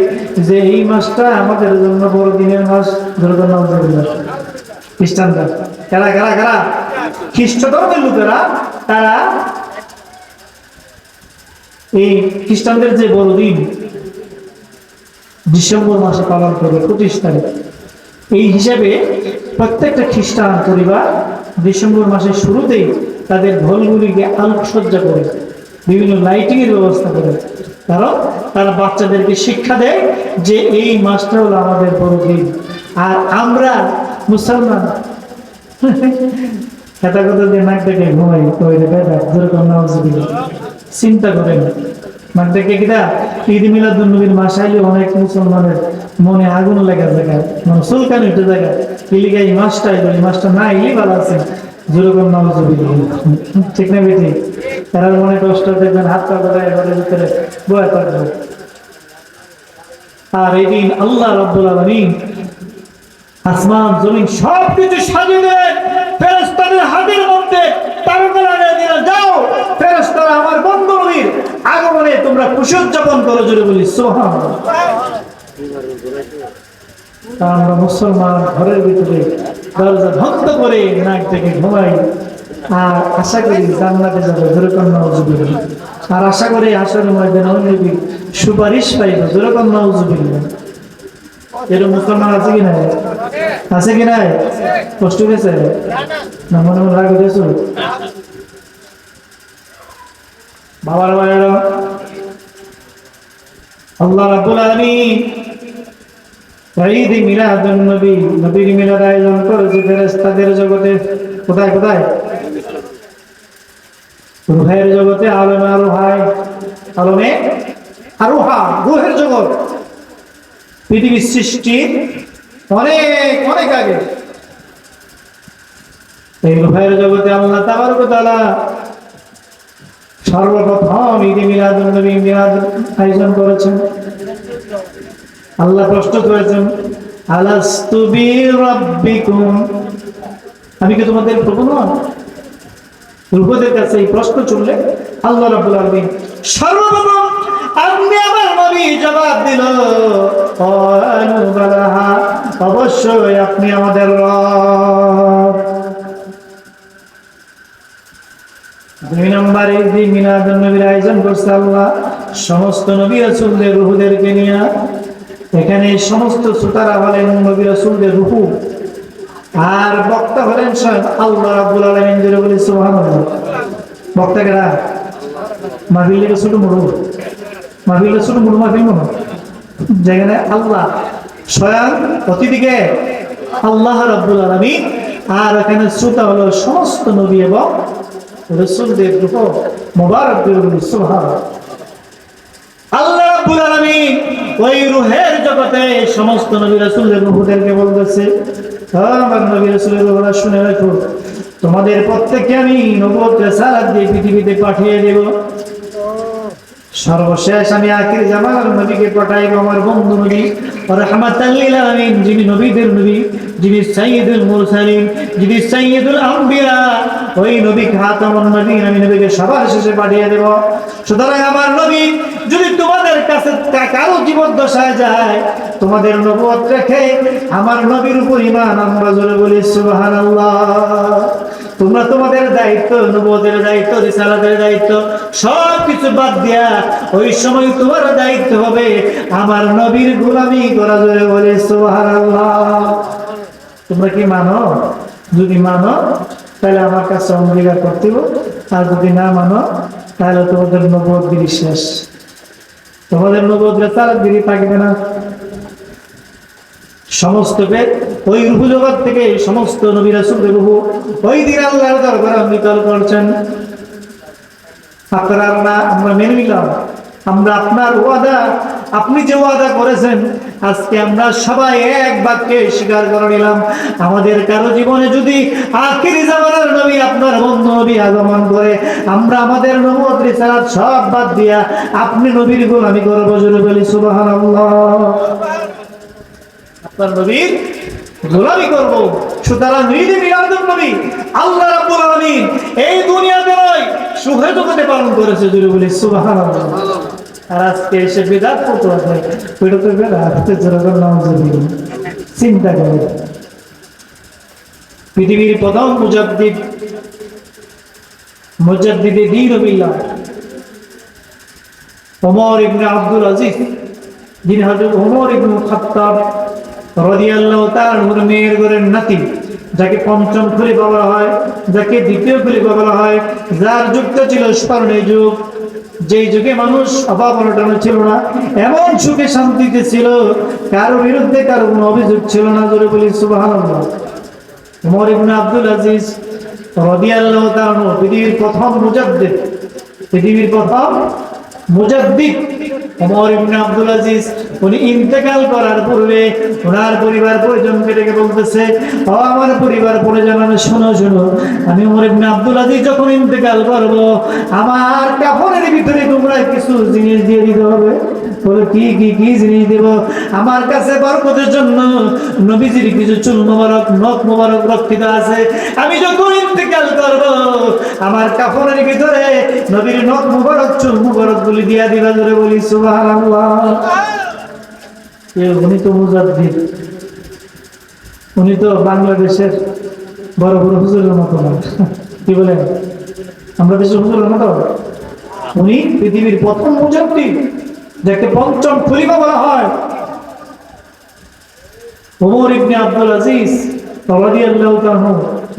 যে এই মাসটা আমাদের জন্য বড়দিনের মাস। খ্রিস্টানরা কারা কারা কারা? খ্রিস্ট ধর্মের লোকেরা। তারা এই খ্রিস্টানদের যে বড়দিন ডিসেম্বর মাসে পালন করে 25 তারিখ, এই হিসাবে প্রত্যেকটা খ্রিস্টান পরিবার ডিসেম্বর মাসের শুরুতেই তাদের ঘরগুলিকে আলোকসজ্জা করে, বিভিন্ন লাইটিং এর ব্যবস্থা করে। কারণ তারা বাচ্চাদেরকে শিক্ষা দেয় যে এই মাসটা হলো আমাদের বড়দিন। আর আমরা মুসলমান কথা দিয়ে নাক ডেকে ঘুমাই, চিন্তা করেন নাক ডেকে কিনা ঈদ মিলাদুন নবীর মাস আইলে অনেক মুসলমানের মনে আগুন লেগে জায়গা, মানে সুলকানি উঠে জায়গা। ইলিগা এই মাসটা এলো, এই মাসটা না এলে ভালো আছে, যেরকম ঠিক না বেটি? তারা মনে কষ্ট দেখবেন, হাত পা ধরে ঘরের ভিতরে বয়ে থাকবে। আর এই দিন আল্লাহ রাব্বুল আলামিন আসমান জমিন সবকিছু সাজিয়ে দেন। ফেরেশতাদের হাতের মধ্যে তারকা লাগিয়ে দিলেন, যাও ফেরেশতারা আমার বন্ধু নবীর আগমনে তোমরা খুশি উদযাপন করো, জোরে বলি সুবহানাল্লাহ। আমরা মুসলমান ঘরের ভিতরে দরজা বন্ধ করে নাক থেকে ঘুমাই আর আশা করি জান্নাতে যাবো, যেরকম নাউজুবিল্লাহ। আর আশা করি আসলে ময়দানে নবী সুপারিশ পাইব, যেরকম নাউজুবিল্লাহ। এরকম মুসলমান আছে কি নাই? আছে কি নাই? কষ্ট গেছে না? মনে মনে রাগ হয়েছে বাবার বাড়ির আল্লাহ রাব্বুল আলামিন ঈদ মিলাদুন নবী, নবীর মিলাদ আয়োজন করেছে ফেরেশতাদের জগতে। কোথায় কোথায়? রূহের জগতে, আলমে আরোহায়, আলমে আরোহা, রূহের জগৎ। পৃথিবীর সৃষ্টি অনেক অনেক আগে এই রূহের জগতে আল্লাহ তাবারক ওয়া তাআলা সর্বপ্রথম ঈদ মিলাদুন নবী মিলাদ আয়োজন করেছেন। আল্লাহ প্রশ্ন করেছেন, আলাস্তু বিরাব্বিকুম, আমি কি তোমাদের প্রভু নই? রূহদের কাছে এই প্রশ্ন চললে আল্লাহ রাব্বুল আলামিন সর্বপ্রথম আপনি আমার নবী জবাব দিল, ক্বালু বালা, অবশ্যই আপনি আমাদের রব। 2 নম্বর ঈদ মিলাদুন নবীর আয়োজন করছে আল্লাহ সমস্ত নবী রাসূলদের রূহদেরকে নিয়ে। এখানে সমস্ত শ্রোতারা হলেন নবী রাসূলদের রূহ, আর বক্তা হলেন স্বয়ং আল্লাহ রাব্বুল আলামিন, জোরে বলি সুবহানাল্লাহ। বক্তা কারা? মাহফিলের ছোট মুড়ু, মাহফিলের ছোট মুড়ু মাহফিল মনে, যেখানে আল্লাহ স্বয়ং অতিথিকে আল্লাহ রাব্বুল আলামিন, আর এখানে শ্রোতা হলো সমস্ত নবী এবং রাসূলদের রূহ মুবারক, জোরে বলি সুবহানাল্লাহ। আল্লাহ রাব্বুল আলামিন ওই রূহের জগতে সমস্ত নবী রাসূলদের রূহদেরকে বলতেছে, আমার নবী রাসূলের রূহরা শুনে রাখো, তোমাদের প্রত্যেককে আমি নবুয়ত রিসালাত দিয়ে পৃথিবীতে পাঠিয়ে দেব। সর্বশেষ আমি আখির জামানার নবীকে পাঠাইব, আমার বন্ধু নবী রাহমাতাল লিল আলামিন, যিনি নবীদের নবী, যিনি সাইয়্যিদুল মুরসালিন, যিনি সাইয়্যিদুল আম্বিয়া, ওই নবী খাতামুন নবী, আমি নবীকে সবার শেষে পাঠিয়ে দেব। সুতরাং আমার নবী যদি তোমাদের কাছে কারো জীবদ্দশায় যায়, তোমাদের নবুয়ত রেখে আমার নবীর উপর ঈমান আনবা, জোরে বলি সুবহানাল্লাহ। তোমরা তোমাদের দায়িত্ব, নবুয়তের দায়িত্ব, রিসালাতের দায়িত্ব সবকিছু বাদ দিয়া ওই সময় তোমার দায়িত্ব হবে আমার নবীর গোলামি করা, জোরে বলি সুবহানাল্লাহ। তোমরা কি মানো? যদি মানো তাহলে আমার কাছে অঙ্গীকার করতে হবে, আর যদি না মানো তাহলে তোমাদের নবুয়ত গিরি শেষ, তোমাদের নবুয়ত রিসালাতগিরি থাকবে না। সমস্ত বেদ ওই রূহ জগৎ থেকে সমস্ত নবী রাসূলদের রূহ ওই দিন আল্লাহর দরবারে অঙ্গীকার করছেন। আপনারা না আমরা মেনে নিলাম, আমরা আপনার ওয়াদা, আপনি যে ওয়াদা করেছেন, আজকে আমরা সবাই এক বাক্যে স্বীকার করে নিলাম। আমাদের কারো জীবনে যদি আখিরি জামানার নবী আপনার বন্ধু নবী আগমন করে, আমরা আমাদের নবুয়ত রিসালাত সব বাদ দিয়া আপনি নবীর গোলামি করব। জোরে বলি সুবহানাল্লাহ। আপনার নবীর গোলামি করব। সুতরাং ঈদে মিলাদুন নবী আল্লাহ রাব্বুল আলামিন এই দুনিয়াতে নয় সুখে দুঃখে পালন করেছে। জোরে বলি সুবহানাল্লাহ। আর আজকে এসে বিদাত করতে হবে, ওইটা তো বেদাত। যেরকম নাম যদি চিন্তা করে, পৃথিবীর প্রথম মুজাদ্দিদে দ্বীন বিল্লাহ ওমর ইবনে আব্দুল আজিজ, যিনি হযরত ওমর ইবনে খাত্তাব রাদিয়াল্লাহু তাআলা আনহুর মেয়ের ঘরের নাতি, যাকে পঞ্চম খলিফা বলা হয়, যাকে দ্বিতীয় খলিফা বলা হয়, যার যুগটা ছিল স্বর্ণের যুগ, যেই যুগে মানুষ অভাব অনটন ছিল না, এমন সুখে শান্তিতে ছিল, কারো বিরুদ্ধে কারো কোনো অভিযোগ ছিল না। জোরে বলি সুবহানাল্লাহ। ওমর ইবনে আব্দুল আজিজ রাদিয়াল্লাহু তাআলা আনহু পৃথিবীর প্রথম মুজাদ্দিদ, পৃথিবীর প্রথম মুজাদ্দিদ ওমর ইবনে আব্দুল আজিজ, উনি ইন্তেকাল করার পূর্বে ওনার পরিবার পরিজনকে ডেকে বলতেছে, ও আমার পরিবার পরিজন, শোনো শোনো, আমি ওমর ইবনে আব্দুল আজিজ যখন ইন্তেকাল করব, আমার কাফনের ভিতরে তোমরা কিছু জিনিস দিয়ে দিতে হবে। বলে কি কি কি জিনিস দেব? আমার কাছে বরকতের জন্য নবীজির কিছু চুল মোবারক, নখ মোবারক রক্ষিত আছে। আমি যখন ইন্তেকাল করব, আমার কাফনের ভিতরে নবীর নখ মোবারক, চুল মোবারক গুলি দিয়া দিবা। জোরে বলি সুবহানাল্লাহ। উনি তো মুজাদ্দিদ, উনি তো বাংলাদেশের বড় বড় হুজুরের মতো না। কি বলেন? আমরা দেশের হুজুরের মতো? উনি পৃথিবীর প্রথম মুজাদ্দিদ, যাকে পঞ্চম খলিফা বলা হয়, ওমর ইবনে আব্দুল আজিজ রাদিয়াল্লাহু তাআলা।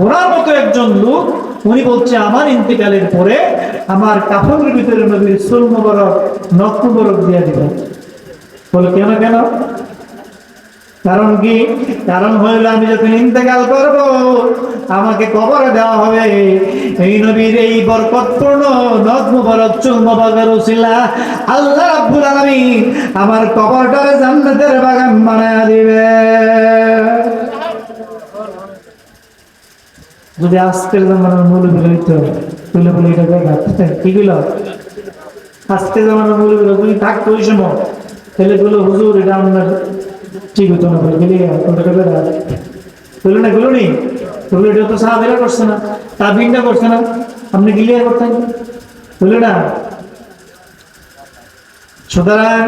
ওনার মতো একজন লোক, উনি বলছে আমার ইন্তেকালের পরে আমার কাফনের ভিতরে নবীর চুল মোবারক, নখ মোবারক দিয়ে দিবেন। বলে কেন কেন? কারণ কি? কারণ হইল আমি যখন ইন্তেকাল করব, আমাকে কবরে দেওয়া হবে এই নবীর এই বরকতপূর্ণ নখ মোবারক, চুল মোবারকের উসিলা আল্লাহ রাব্বুল আলামিন আমার কবরটারে জান্নাতের বাগান বানায়া দিবে। যদি আজকের জামানার মৌলবী হইতো, তুলে বলে এটা দেখা কি গেল, আজকের জামানার মৌলবী যদি থাকতো ওই সময়, তাহলে বলো হুজুর এটা আপনার ঠিক হতো না, বলে গেলে বললো না, গুলো নেই, বললো এটা তো সাহাবেরা করছে না, তাবিনটা করছে না, আপনি গিলিয়া করতেন, বললো না। সুতরাং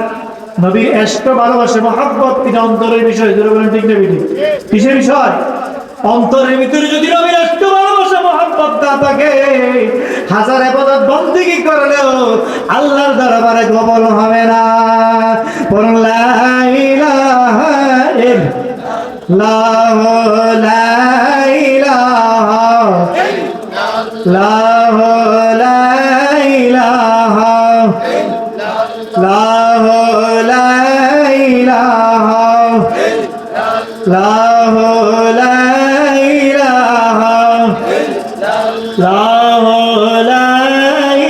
নবীর এষ্ট ভালোবাসা, মহব্বত, এটা অন্তরের বিষয়। ধরে বলেন ঠিক না বেটি? কিসের বিষয়? অন্তরের ভিতরে যদি নবীর এষ্ট ভালোবাসা, মহব্বত না থাকে, হাজার ইবাদত বন্দেগী করলেও আল্লাহর দরবারে কবুল হবে না। পড়ুন লা ইলাহা ইল্লাল্লাহ, লা ইলাহা ইল্লাল্লাহ, লা ইলাহা ইল্লাল্লাহ, লা ইলাহা ইল্লাল্লাহ, লা ইলাহা ইল্লাল্লাহ, লা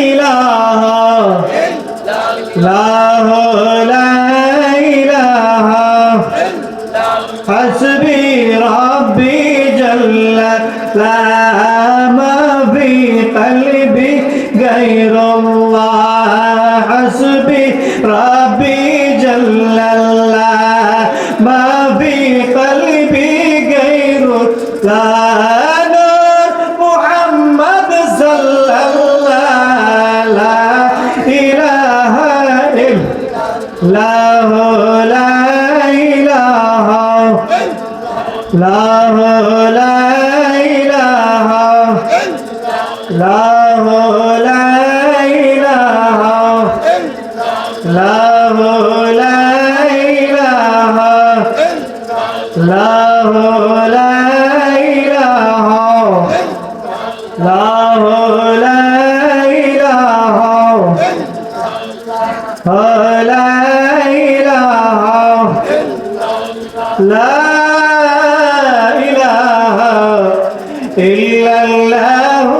ইলাহা ইল্লাল্লাহ, লা ইলাহা হাসবি রাব্বি জাল্লা লা মা ফি কলবি গায়রুল্লাহ, হাসবি রাব্বি জাল্লা লা মা ফি কলবি গায়রুল্লাহ, নূর মুহাম্মদ সাল্লাল্লাহু লা ইলাহা ইল্লাল্লাহ, লা ইলাহা ইল্লাল্লাহ, লা ইলাহা ইল্লাল্লাহ, লা ইলাহা ইল্লাল্লাহ, লা ইলাহা ইল্লাল্লাহ, লা ইলাহা ইল্লাল্লাহ, লা ইলাহা লা ইলাহা লা ইলাহা ইল্লাল্লাহু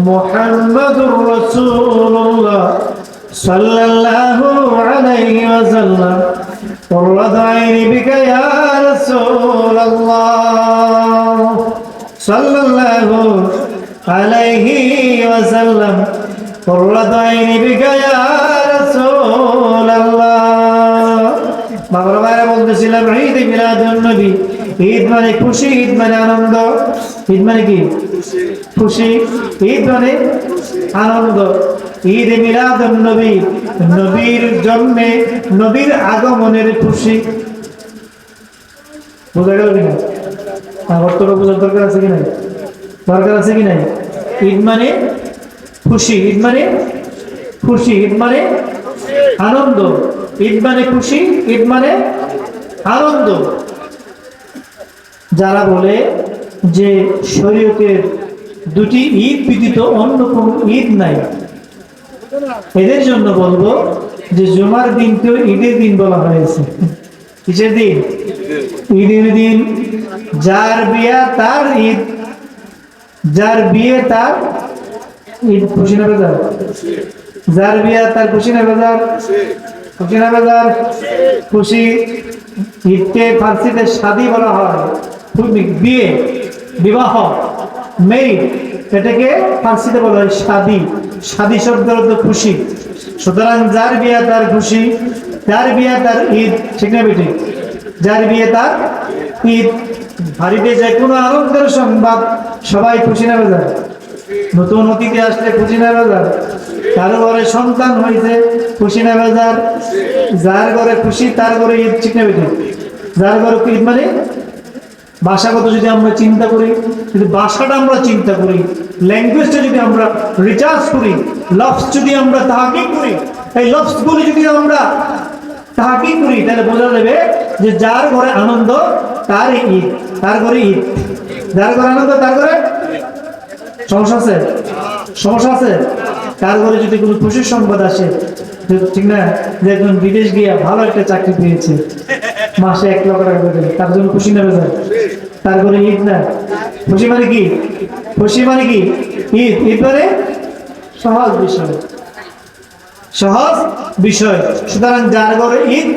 মুহাম্মাদুর রাসূলুল্লাহ সাল্লাল্লাহু আলাইহি ওয়াসাল্লাম قرة عيني بك يا رسول الله صلى الله عليه وسلم قرة عيني بك يا رسول الله বাবার বাইরে বলতেছিলাম ঈদ মিলাদুন নবী ঈদ মানে খুশি ঈদ মানে আনন্দ ঈদ মানে কি খুশি ঈদ মানে আনন্দ ঈদ মিলাদুন নবী নবীর জন্মে নবীর আগমনের খুশি বোঝা গেল কিনা অর্থটা বোঝার দরকার আছে কি নাই দরকার আছে কি নাই ঈদ মানে খুশি ঈদ মানে খুশি ঈদ মানে আনন্দ ঈদ মানে খুশি ঈদ মানে আনন্দ যারা বলে যে শরীয়তের দুটি ঈদ ব্যতীত অন্য কোনো ঈদ নাই এদের জন্য বলবো যে জুমার দিনকেও ঈদের দিন বলা হয়েছে কিসের দিন ঈদের দিন যার বিয়া তার ঈদ যার বিয়ে তার ঈদ খুশি না বেজার যার বিয়া তার খুশি না বেজার খুশি না বেজার খুশি ঈদকে ফার্সিতে শাদী বলা হয় বিয়ে বিবাহ মেরিজ এটাকে ফার্সিতে বলা হয় শাদী শাদী শব্দের অর্থ খুশি সুতরাং যার বিয়ে তার খুশি যার বিয়ে তার ঈদ ঠিক না বেটি যার বিয়ে তার ঈদ বাড়িতে যে কোনো আনন্দের সংবাদ সবাই খুশি না বেজার নতুন অতিথি আসলে খুশি না বেজার কারো ঘরে সন্তান হয়েছে খুশি না বেজার যার ঘরে খুশি তার ঘরে ঈদ ঠিক না বেটি যার ঘরে ঈদ মানে ভাষাগত যদি আমরা চিন্তা করি যদি ভাষাটা আমরা চিন্তা করি ল্যাঙ্গুয়েজটা যদি আমরা রিচার্জ করি লফজ যদি আমরা তাহাকিক করি এই লফজগুলি যদি আমরা তাহাকিক করি তাহলে বোঝা যাবে যে যার ঘরে আনন্দ তার ঈদ তার ঘরে ঈদ যার ঘরে আনন্দ তার ঘরে সমস্যা আছে সমস্যা আছে তার ঘরে যদি কোনো খুশির সংবাদ আসে ঠিক না যে একজন বিদেশ গিয়া ভালো একটা চাকরি পেয়েছে মাসে 1 লক্ষ টাকা করে তার জন্য খুশি নেবে যায় তার ঘরে ঈদ না খুশি মানে কি খুশি মানে কি ঈদ ঈদ মানে সহজ বিষয় সহজ বিষয় সুতরাং যার ঘরে ঈদ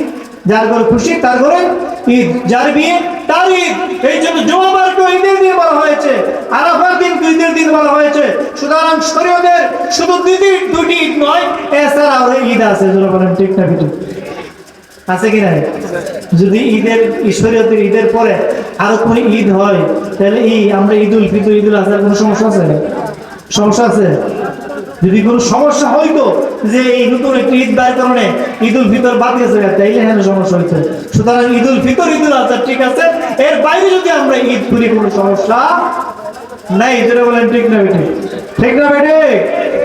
যার ঘরে খুশি তার ঘরে ঈদ যার বিয়ে তার ঈদ এই জন্য জুমাবারকে ঈদের দিন বলা হয়েছে আরাফার দিন ঈদের দিন বলা হয়েছে সুতরাং শরীয়তের শুধু দুটি ঈদ নয় এছাড়াও ঈদ আছে যারা বলেন ঠিক না ঠিক আছে কি নাই যদি ঈদের শরীয়তের ঈদের পরে আরো কোন ঈদ হয় তাহলে আমরা ঈদুল ফিতর ঈদুল আজহার কোনো সমস্যা আছে সমস্যা আছে যদি কোনো সমস্যা হইতো যে এই নতুন একটি ঈদ বের কারণে ঈদুল ফিতর বাদ গেছে তাইলে হ্যাঁ সমস্যা হইতো সুতরাং ঈদুল ফিতর ঈদুল আজহা ঠিক আছে এর বাইরে যদি আমরা ঈদ করি কোনো সমস্যা নাই যেটা বলেন ঠিক না বেটে ঠিক না বেটে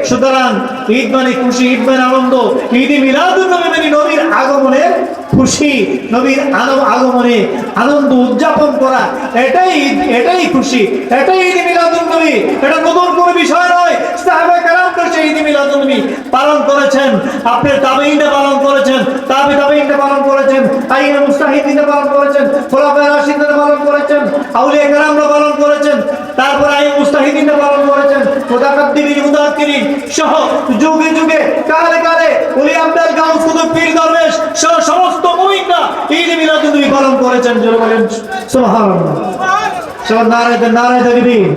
সুতরাং ঈদ মানে খুশি ঈদ মানে আনন্দ ঈদে মিলাদুন নবী মানে নবীর আগমনের খুশি নবীর আগমনে আনন্দ উদযাপন করা এটাই ঈদ এটাই খুশি এটাই ঈদে মিলাদুন নবী এটা নতুন কোনো বিষয় নয় সাহাবায়ে কেরাম তো সেই ঈদে মিলাদুন নবী পালন করেছেন আপনার তাবেঈনরা পালন করেছেন তাবেঈনরা পালন করেছেন আইয়ুম মুস্তাহিদিনরা পালন করেছেন খোলাফায়ে রাশিদিনরা পালন করেছেন আউলিয়া কেরামরা পালন করেছেন তারপর আইয়ুম মুস্তাহিদিনরা পালন করেছেন মুতাকাদ্দিমিন মুতাআক্কিরিন সহ যুগে যুগে কালে কালে ওলি আমদাল গাউস কুতুব পীর দরবেশ সহ সমস্ত মুমিনরা ঈদে মিলাদুন নবী পালন করেছেন যারা বলেন সুবহানাল্লাহ সুবহানাল্লাহ নারায়ে তাকবীর